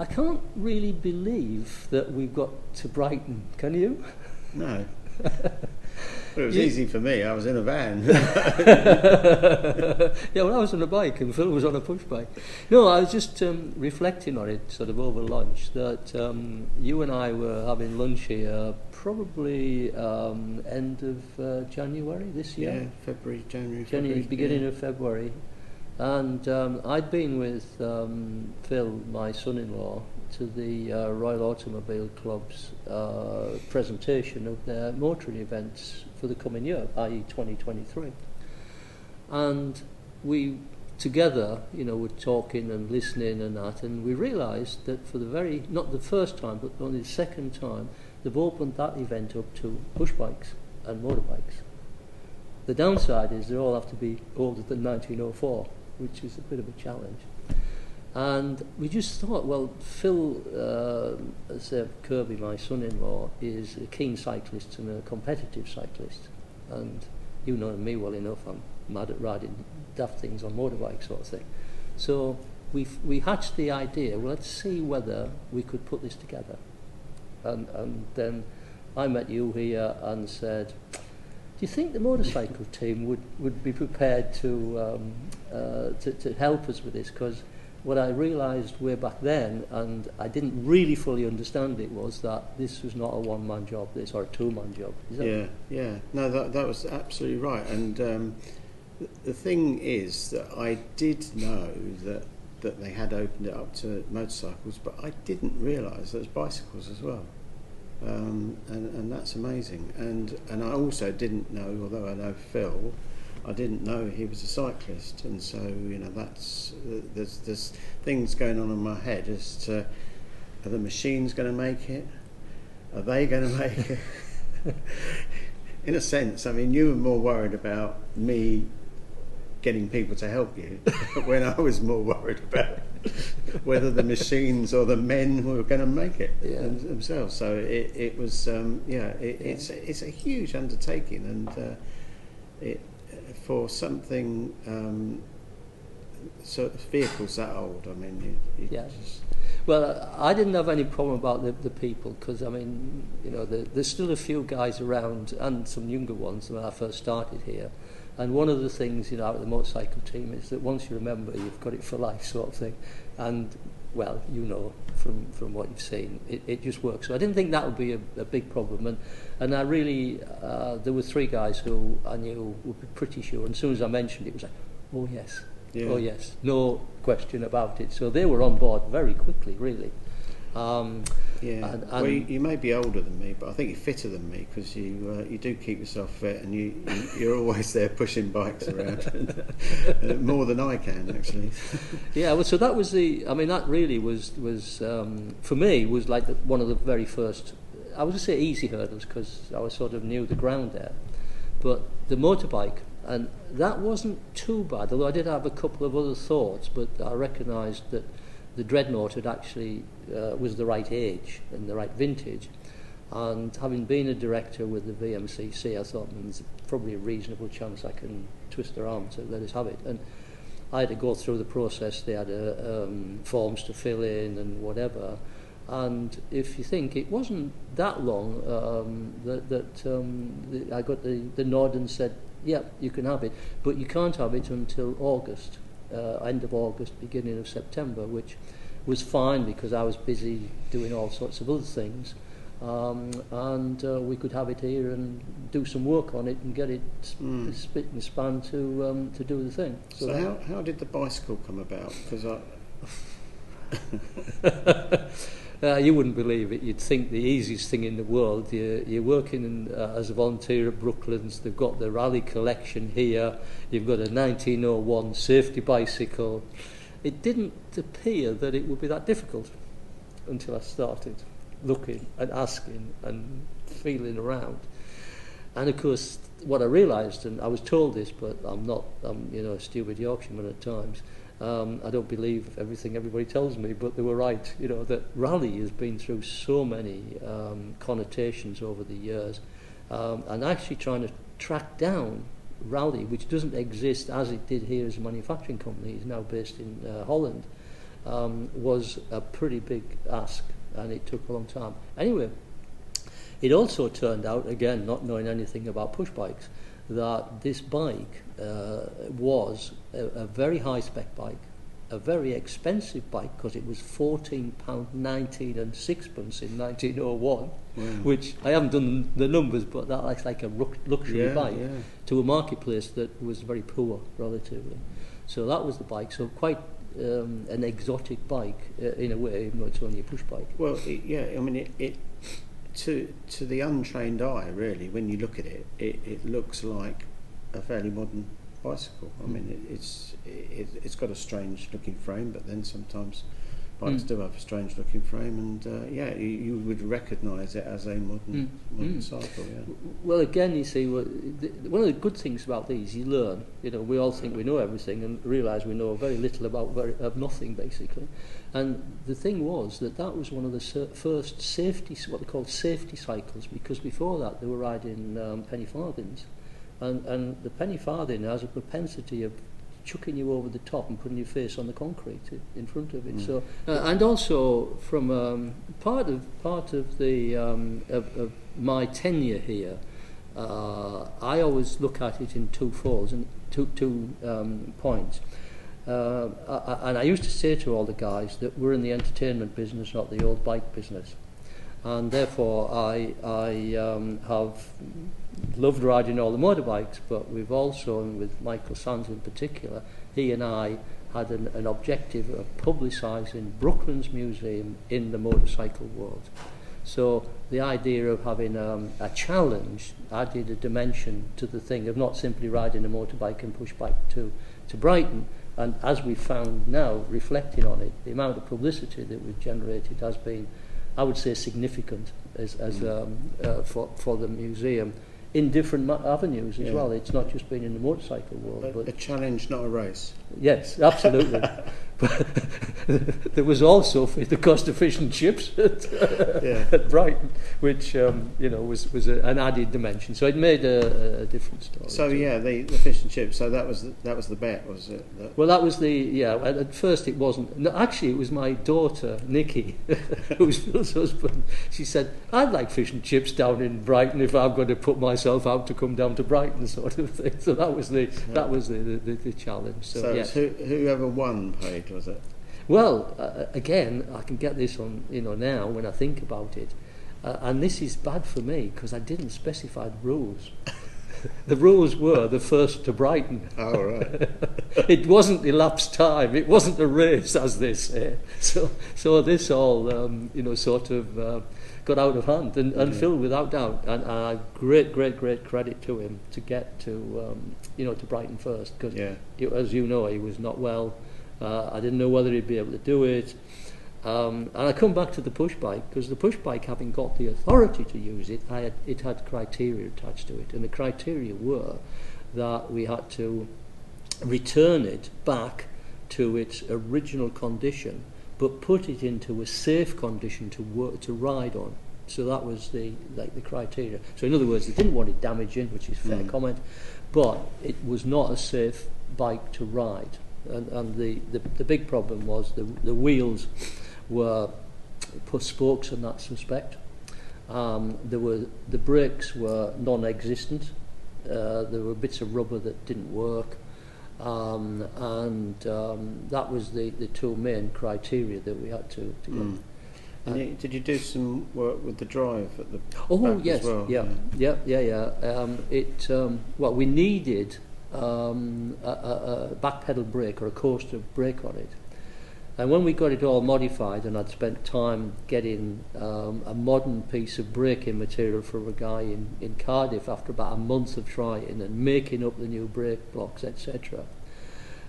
I can't really believe that we've got to Brighton. Can you? No. Well, it was easy for me. I was in a van. Yeah, well, I was on a bike and Phil was on a push bike. No, I was just reflecting on it sort of over lunch, that you and I were having lunch here probably end of January this year. Yeah, January, beginning of February. And I'd been with Phil, my son-in-law, to the Royal Automobile Club's presentation of their motoring events for the coming year, i.e. 2023. And we together, were talking and listening and that, and we realised that for not the first time, but only the second time, they've opened that event up to push bikes and motorbikes. The downside is they all have to be older than 1904, which is a bit of a challenge. And we just thought, well, Phil Kirby, my son-in-law, is a keen cyclist and a competitive cyclist. And you know me well enough, I'm mad at riding daft things on motorbikes sort of thing. So we hatched the idea, well, let's see whether we could put this together. And then I met you here and said, do you think the motorcycle team would be prepared to help us with this? Because what I realised way back then, and I didn't really fully understand it, was that this was not a one-man job, or a two-man job. Yeah. No, that was absolutely right. And the thing is that I did know that they had opened it up to motorcycles, but I didn't realise there's bicycles as well. And that's amazing. And I also didn't know, although I know Phil, I didn't know he was a cyclist, and so that's there's things going on in my head as to, are the machines going to make it? Are they going to make it? In a sense, I mean, you were more worried about me getting people to help you when I was more worried about whether the machines or the men were going to make it themselves. So it was it's a huge undertaking, and for something sort of vehicles that old, I mean, well, I didn't have any problem about the people, because I mean, there's still a few guys around and some younger ones when I first started here. And one of the things, out of the motorcycle team is that once you remember, you've got it for life, sort of thing. And well, from what you've seen, it just works. So I didn't think that would be a big problem. And I really, there were three guys who I knew would be pretty sure. And as soon as I mentioned it, it was like, oh yes, oh yes, no question about it. So they were on board very quickly, really. And well, you may be older than me, but I think you're fitter than me, because you do keep yourself fit, and you're always there pushing bikes around more than I can, actually. Yeah, well, so that was that really was for me was like one of the very first, I would say, easy hurdles, because I was sort of knew the ground there. But the motorbike, and that wasn't too bad, although I did have a couple of other thoughts, but I recognised that the Dreadnought had actually was the right age and the right vintage, and having been a director with the VMCC, I thought there's probably a reasonable chance I can twist their arm to let us have it. And I had to go through the process. They had forms to fill in and whatever. And if you think, it wasn't that long I got the nod and said, yeah, you can have it, but you can't have it until August. End of August, beginning of September, which was fine because I was busy doing all sorts of other things, and we could have it here and do some work on it and get it spit and span to do the thing. So how did the bicycle come about? Because you wouldn't believe it. You'd think the easiest thing in the world. You're working as a volunteer at Brooklands. They've got the rally collection here. You've got a 1901 safety bicycle. It didn't appear that it would be that difficult until I started looking and asking and feeling around. And of course, what I realised, and I was told this, but I'm a stupid Yorkshireman at times. I don't believe everything everybody tells me, but they were right. That rally has been through so many connotations over the years, and actually trying to track down rally, which doesn't exist as it did here as a manufacturing company, is now based in Holland. was a pretty big ask, and it took a long time. Anyway, it also turned out, again, not knowing anything about push bikes, that this bike was a very high-spec bike, a very expensive bike, because it was £14.19 and sixpence in 1901, which I haven't done the numbers, but that's like a luxury bike to a marketplace that was very poor relatively. So that was the bike. So quite an exotic bike in a way, even though it's only a push bike. Well, I mean, it to the untrained eye, really, when you look at it, it looks like a fairly modern bicycle. I mean, it's got a strange looking frame, but then sometimes bikes do have a strange looking frame, and you would recognise it as a modern cycle. Yeah. Well, again, you see, one of the good things about these, you learn. You know, we all think we know everything and realise we know very little about nothing, basically. And the thing was that was one of the first safety, what they called safety cycles, because before that they were riding penny farthings. And the penny farthing has a propensity of chucking you over the top and putting your face on the concrete in front of it. So, and also from part of the of my tenure here, I always look at it in two folds and two points. And I used to say to all the guys that we're in the entertainment business, not the old bike business. And therefore I have loved riding all the motorbikes, but we've also, and with Michael Sands in particular, he and I had an objective of publicising Brooklands Museum in the motorcycle world. So the idea of having a challenge added a dimension to the thing of not simply riding a motorbike and push bike to Brighton. And as we found now, reflecting on it, the amount of publicity that we've generated has been, I would say, significant for the museum in different avenues as well. It's not just been in the motorcycle world. But a challenge, not a race. Yes, absolutely. But there was also the cost of fish and chips at Brighton, which was an added dimension. So it made a different story. So the fish and chips. So that was the bet, was it? Well, that was at first it wasn't. No, actually, it was my daughter Nikki, who's Phil's husband. She said, "I'd like fish and chips down in Brighton if I'm going to put myself out to come down to Brighton," sort of thing. So that was the challenge. So yes. Whoever won paid, was it? Well, again, I can get this on now when I think about it, and this is bad for me because I didn't specify the rules. The rules were the first to Brighton. Oh, right. It wasn't elapsed time. It wasn't a race, as they say. So this all sort of got out of hand, and Phil, without doubt, and great credit to him to get to Brighton first, because as you know, he was not well. I didn't know whether he'd be able to do it. And I come back to the push bike, because the push bike, having got the authority to use it, it had criteria attached to it, and the criteria were that we had to return it back to its original condition, but put it into a safe condition to ride on. So that was the criteria. So in other words, they didn't want it damaging, which is fair comment, but it was not a safe bike to ride. And the big problem was the wheels were put spokes in that suspect. The brakes were non-existent. There were bits of rubber that didn't work, and that was the two main criteria that we had to go. And did you do some work with the drive at the back yes, as well? Well, we needed a back pedal brake or a coaster brake on it, and when we got it all modified, and I'd spent time getting a modern piece of braking material from a guy in Cardiff after about a month of trying and making up the new brake blocks, etc.,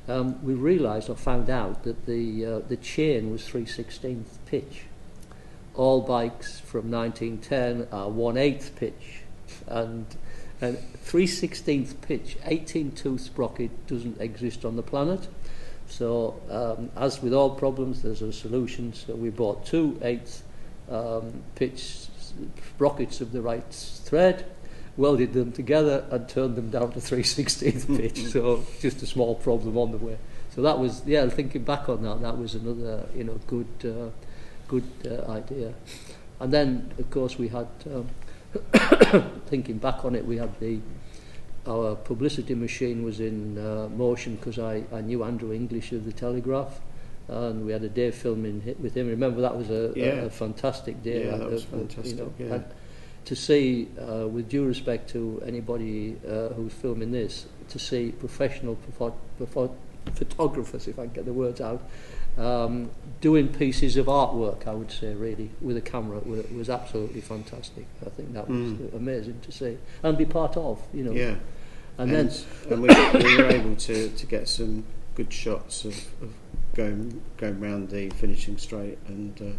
we realised or found out that the chain was 3/16 pitch. All bikes from 1910 are 1/8 pitch, and 3/16 pitch, 18-tooth sprocket doesn't exist on the planet. So as with all problems, there's a solution. So we bought 2/8 pitch sprockets of the right thread, welded them together and turned them down to 3/16 pitch. So just a small problem on the way. So that was, yeah, thinking back on that, that was another, good idea. And then, of course, we had, thinking back on it, we had our publicity machine was in motion because I knew Andrew English of the Telegraph, and we had a day filming with him. Remember, that was a fantastic day. Yeah, that was fantastic. And to see, with due respect to anybody who's filming this, to see professional photographers, if I can get the words out, doing pieces of artwork, I would say, really, with a camera was absolutely fantastic. I think that was amazing to see and be part of, Yeah. And we were able to get some good shots of going round the finishing straight and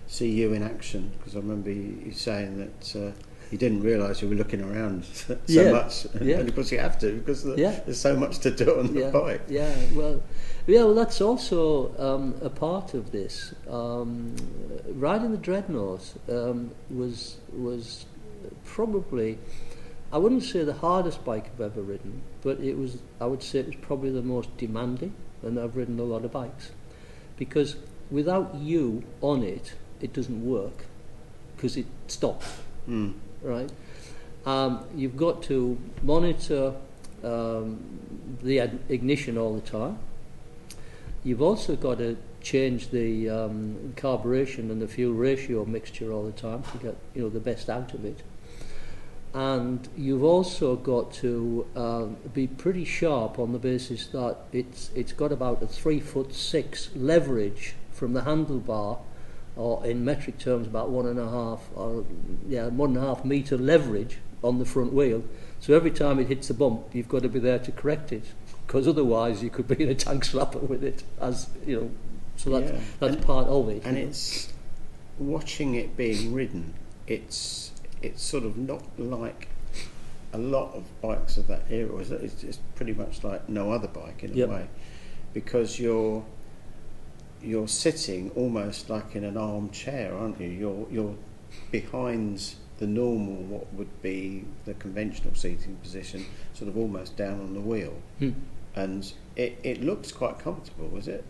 see you in action, because I remember you saying that you didn't realise you were looking around so much, and of course you have to, because there's so much to do on the bike. Well, that's also a part of this. Riding the Dreadnought was probably, I wouldn't say the hardest bike I've ever ridden, but I would say it was probably the most demanding, and I've ridden a lot of bikes, because without you on it, it doesn't work, because it stops. Right? You've got to monitor the ignition all the time. You've also got to change the carburation and the fuel ratio mixture all the time to get the best out of it. And you've also got to be pretty sharp on the basis that it's got about a 3'6" leverage from the handlebar, or in metric terms about 1.5 metre leverage on the front wheel. So every time it hits the bump, you've got to be there to correct it, because otherwise you could be in a tank slapper with it, as so that's part of it. And it's watching it being ridden, it's sort of not like a lot of bikes of that era. It's pretty much like no other bike in a way, because you're sitting almost like in an armchair, aren't you? You're behind the normal, what would be the conventional seating position, sort of almost down on the wheel. And it looks quite comfortable, is it?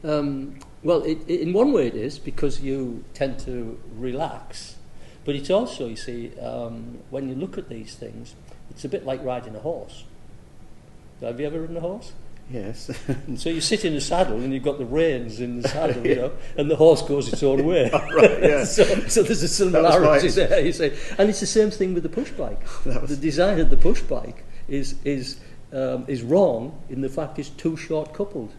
Well, in one way it is, because you tend to relax, but it's also, you see, when you look at these things, it's a bit like riding a horse. Have you ever ridden a horse? Yes. So you sit in a saddle and you've got the reins in the saddle, and the horse goes its own way. Right, yeah. so there's a similarity there, you see. And it's the same thing with the push bike. The design of the push bike is wrong in the fact it's too short coupled,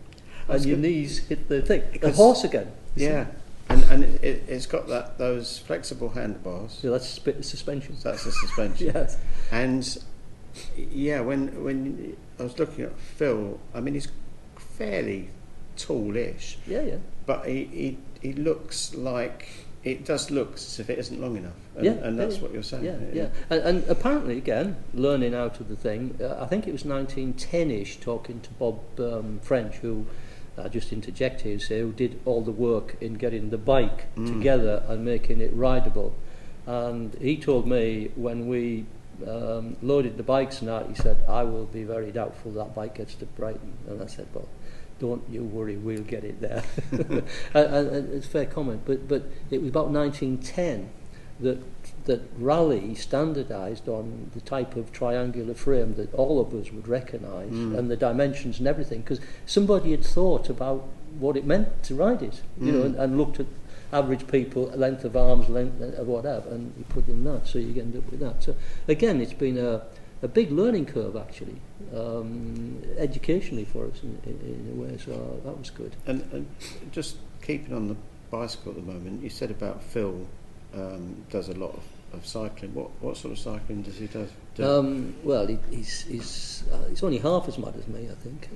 and your knees hit the thing. A horse again. Yeah. And it's got those flexible handlebars. Yeah, that's suspension. That's the suspension. Yes. And when I was looking at Phil, I mean, he's fairly tallish. Yeah. But he looks like, it does look as if it isn't long enough. And that's what you're saying. Yeah. And apparently, again, learning out of the thing, I think it was 1910-ish, talking to Bob French, who, just interject here, say, who did all the work in getting the bike together and making it rideable. And he told me when we loaded the bikes and that, he said, I will be very doubtful that bike gets to Brighton. And I said, well, don't you worry, we'll get it there. and it's a fair comment, but it was about 1910 that Raleigh standardised on the type of triangular frame that all of us would recognise, and the dimensions and everything, because somebody had thought about what it meant to ride it, and looked at average people, length of arms, length of whatever, and you put in that, so you end up with that. So again, it's been a big learning curve, actually, educationally for us in a way, so that was good. And just keeping on the bicycle at the moment, you said about Phil does a lot of cycling. What sort of cycling does he do? Well, he's only half as mad as me, I think.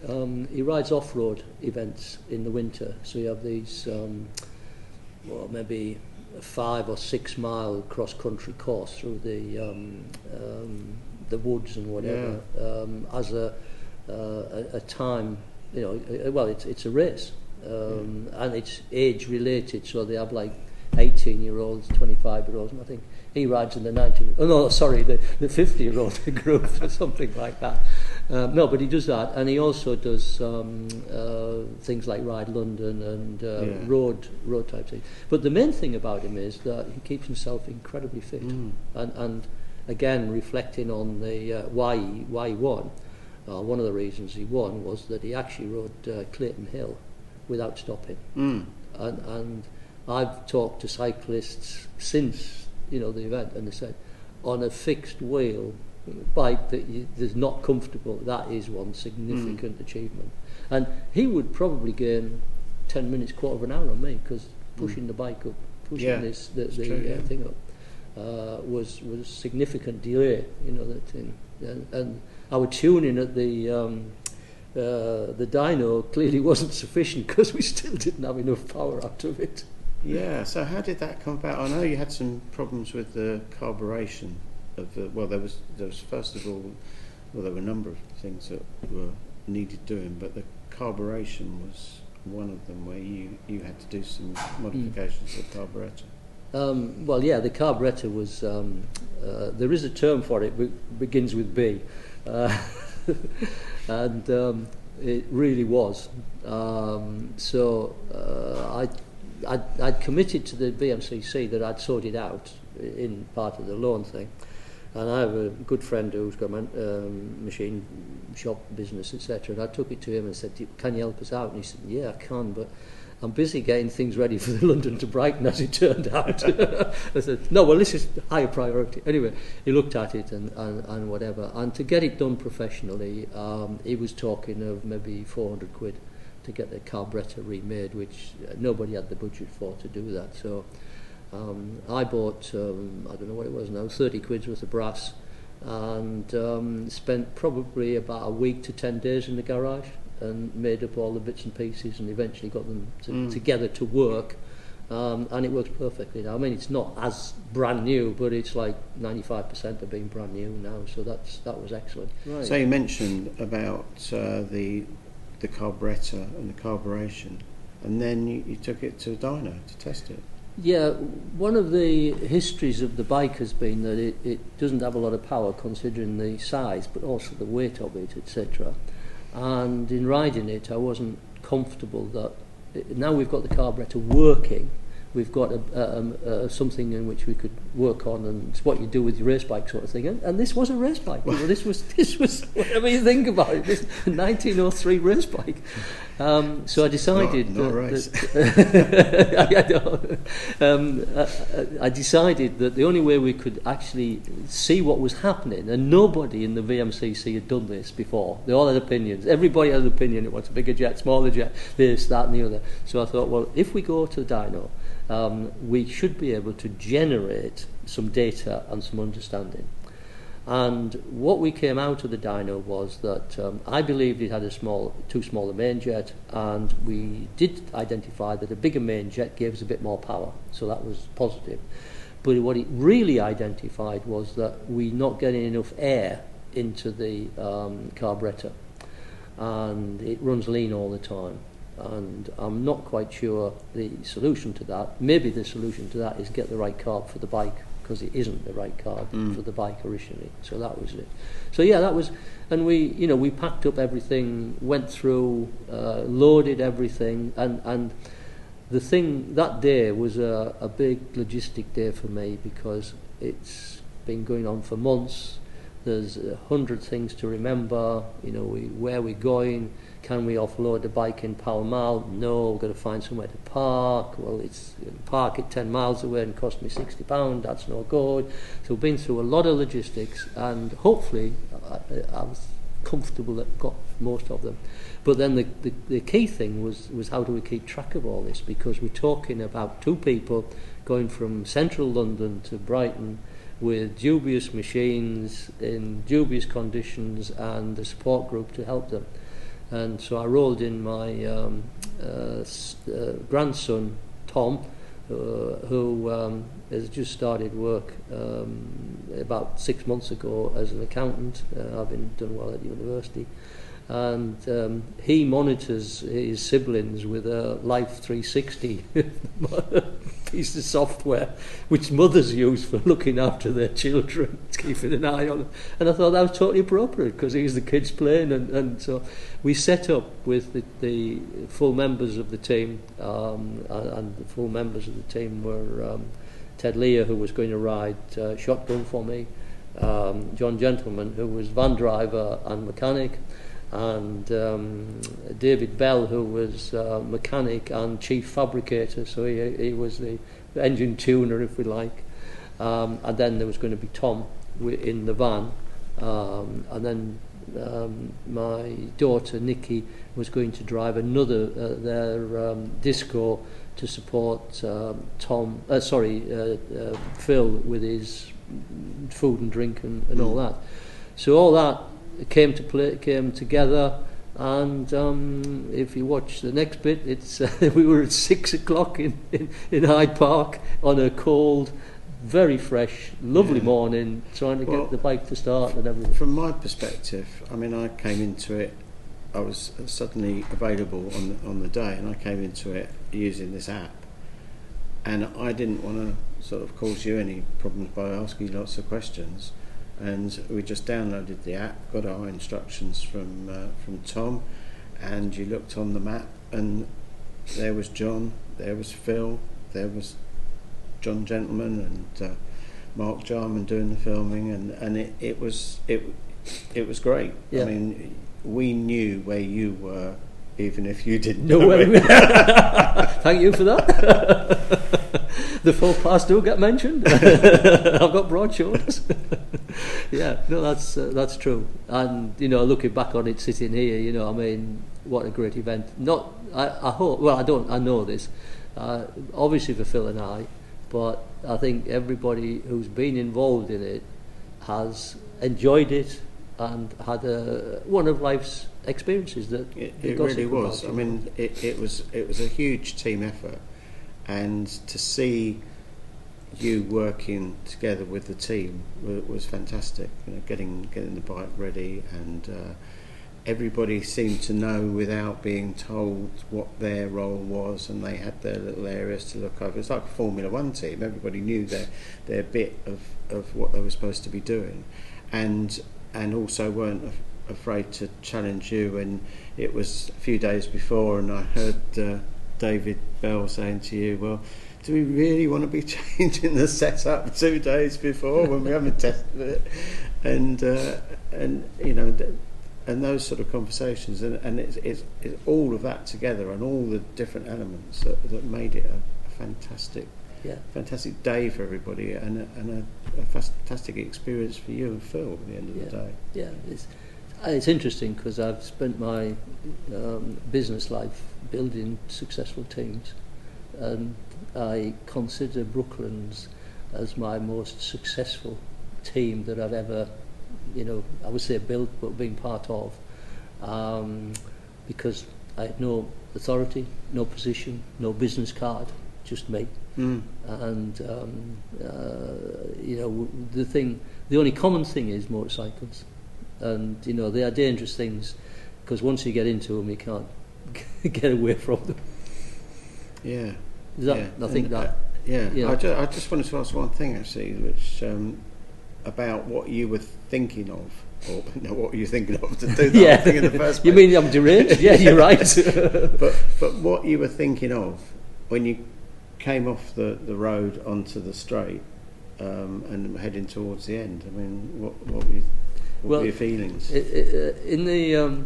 He rides off-road events in the winter, so you have these maybe a 5 or 6 mile cross-country course through the woods and whatever, as a time, well, it's a race, and it's age related, so they have like 18-year-olds, 25-year-olds, and I think he rides in the 90. Oh no, sorry, the 50-year-old group or something like that. No, but he does that, and he also does things like Ride London and road type things. But the main thing about him is that he keeps himself incredibly fit, and again reflecting on the why he won. One of the reasons he won was that he actually rode Clayton Hill without stopping, and I've talked to cyclists since the event, and they said on a fixed wheel bike that is not comfortable, that is one significant achievement. And he would probably gain 10 minutes, quarter of an hour on me, because pushing the bike up, pushing the thing up, was significant delay. That thing, and our tuning at the dyno clearly wasn't sufficient because we still didn't have enough power out of it. Yeah. So how did that come about? I know you had some problems with the carburation. There was first of all, there were a number of things that were needed doing, but the carburation was one of them where you had to do some modifications to the carburetor. The carburetor was, there is a term for it, begins with B, and it really was. I'd committed to the BMCC that I'd sorted out in part of the loan thing. And I have a good friend who's got a machine shop business, etc. And I took it to him and said, "Can you help us out?" And he said, "Yeah, I can, but I'm busy getting things ready for the London to Brighton," as it turned out. I said, "No, well, this is higher priority." Anyway, he looked at it and whatever. And to get it done professionally, he was talking of maybe 400 quid to get the carburetor remade, which nobody had the budget for to do that. So I bought, I don't know what it was now, 30 quid's worth of brass, and spent probably about a week to 10 days in the garage and made up all the bits and pieces and eventually got them together to work, and it works perfectly now. I mean, it's not as brand new, but it's like 95% of being brand new now, so that was excellent. Right. So you mentioned about the carburetor and the carburation, and then you took it to dyno to test it. Yeah, one of the histories of the bike has been that it doesn't have a lot of power considering the size, but also the weight of it, etc. And in riding it, I wasn't comfortable that now we've got the carburetor working, we've got something in which we could work on, and it's what you do with your race bike sort of thing. And this was a race bike. This was whatever you think about it, this 1903 race bike. So I decided I decided that the only way we could actually see what was happening, and nobody in the VMCC had done this before. They all had opinions. Everybody had an opinion. It was a bigger jet, smaller jet, this, that, and the other. So I thought, well, if we go to the dyno, we should be able to generate some data and some understanding. And what we came out of the dyno was that I believed it had too small a main jet, and we did identify that a bigger main jet gave us a bit more power, so that was positive. But what it really identified was that we're not getting enough air into the carburetor, and it runs lean all the time. And I'm not quite sure the solution to that. Maybe the solution to that is get the right carb for the bike, because it isn't the right carb for the bike originally. So that was it. So yeah, that was, and we packed up everything, went through, loaded everything, and the thing that day was a big logistic day for me, because it's been going on for months. There's 100 things to remember. Where we're going. Can we offload the bike in Pall Mall? No, we've got to find somewhere to park. Well, it's park it 10 miles away and cost me £60. That's no good. So we've been through a lot of logistics, and hopefully I was comfortable that got most of them. But then the key thing was how do we keep track of all this? Because we're talking about two people going from central London to Brighton with dubious machines in dubious conditions and a support group to help them. And so I rolled in my grandson, Tom, who has just started work about 6 months ago as an accountant, having done well at university. and he monitors his siblings with a Life 360 piece of software which mothers use for looking after their children, keeping an eye on them. And I thought that was totally appropriate because he's the kids playing, and so we set up with the full members of the team, and the full members of the team were Ted Lear, who was going to ride shotgun for me, John Gentleman, who was van driver and mechanic, and David Bell, who was mechanic and chief fabricator, so he was the engine tuner, if we like. And then there was going to be Tom in the van, and then my daughter Nikki was going to drive another their disco to support Phil with his food and drink and all that. So all that came together, and if you watch the next bit, it's we were at 6 o'clock in Hyde Park on a cold, very fresh, lovely morning, trying to get the bike to start and everything. From my perspective, I mean, I came into it, I was suddenly available on the day, and I came into it using this app, and I didn't want to sort of cause you any problems by asking lots of questions. And we just downloaded the app, got our instructions from Tom, and you looked on the map, and there was John, there was Phil, there was John Gentleman, and Mark Jarman doing the filming, and it was great. Yeah. I mean, we knew where you were, even if you didn't know where. Thank you for that. The faux pas do get mentioned. I've got broad shoulders. Yeah, no, that's true. And looking back on it, sitting here, I mean, what a great event. I hope. Well, I know this. Obviously for Phil and I, but I think everybody who's been involved in it has enjoyed it and had one of life's experiences that it really was. I mean, it was a huge team effort. And to see you working together with the team was fantastic. Getting the bike ready, and everybody seemed to know without being told what their role was, and they had their little areas to look over. It's like a Formula One team. Everybody knew their bit of what they were supposed to be doing, and also weren't afraid to challenge you. And it was a few days before, and I heard David Bell saying to you, well, do we really want to be changing the setup 2 days before when we haven't tested it? And and those sort of conversations, and it's all of that together, and all the different elements that made it a fantastic day for everybody, and a fantastic experience for you and Phil at the end of the day. Yeah, it's interesting because I've spent my business life building successful teams, and I consider Brooklands as my most successful team that I've ever, I would say built, but been part of, because I had no authority, no position, no business card, just me. And the only common thing is motorcycles. And they are dangerous things because once you get into them, you can't get away from them. Yeah. I think that. I just wanted to ask one thing actually, which about what you were thinking of, or what were you thinking of to do that thing in the first place? You mean I'm deranged? Yeah, you're right. but what you were thinking of when you came off the road onto the straight and heading towards the end. I mean, what were your feelings? In the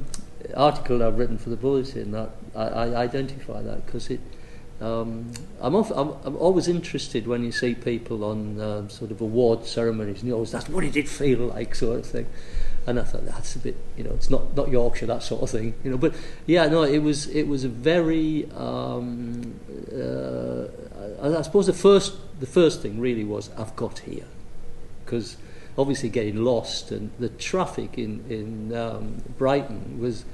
article I've written for the Bulletin, that I identify that because I'm always interested when you see people on sort of award ceremonies, and you always ask, what did it feel like, sort of thing. And I thought that's a bit, it's not Yorkshire, that sort of thing, But it was a very. I suppose the first thing really was I've got here, because obviously getting lost and the traffic in Brighton was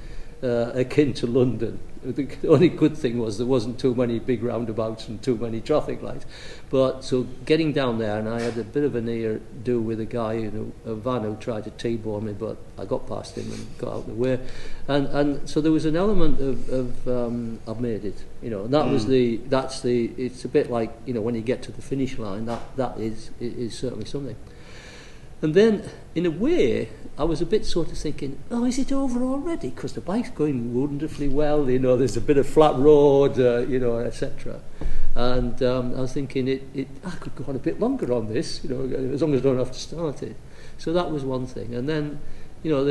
akin to London. The only good thing was there wasn't too many big roundabouts and too many traffic lights. But so getting down there, and I had a bit of a near-do with a guy in a van who tried to T-bone me, but I got past him and got out of the way. And so there was an element of I've made it, you know. And that was it's a bit like, you know, when you get to the finish line, that is certainly something. And then, in a way, I was a bit sort of thinking, oh, is it over already? Because the bike's going wonderfully well, you know, there's a bit of flat road, you know, etc. And I was thinking, I could go on a bit longer on this, you know, as long as I don't have to start it. So that was one thing. And then, you know,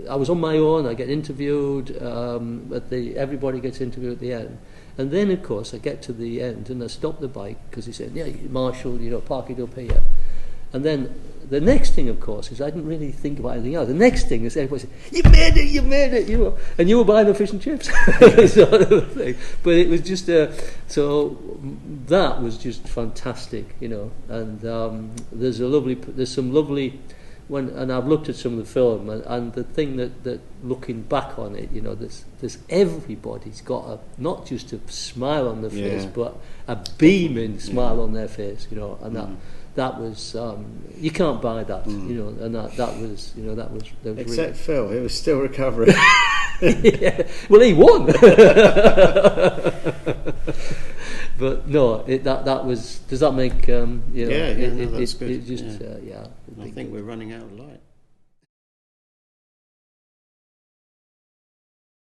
I was on my own, I get interviewed, everybody gets interviewed at the end. And then, of course, I get to the end and I stop the bike because he said, yeah, Marshall, you know, park it up here. And then the next thing, of course, is I didn't really think about anything else. The next thing is everybody said, you made it, you know, and you were buying the fish and chips, sort of thing. But it was just, so that was just fantastic, you know. And there's some lovely. And I've looked at some of the film, and the thing that looking back on it, you know, there's everybody's got not just a smile on their face, but a beaming smile on their face, you know, and that was you can't buy that, you know, and that was, you know, that was except really, Phil, he was still recovering. yeah. Well, he won. But no, that was. Does that make you know? Yeah, no, that's good. It just I think we're running out of light.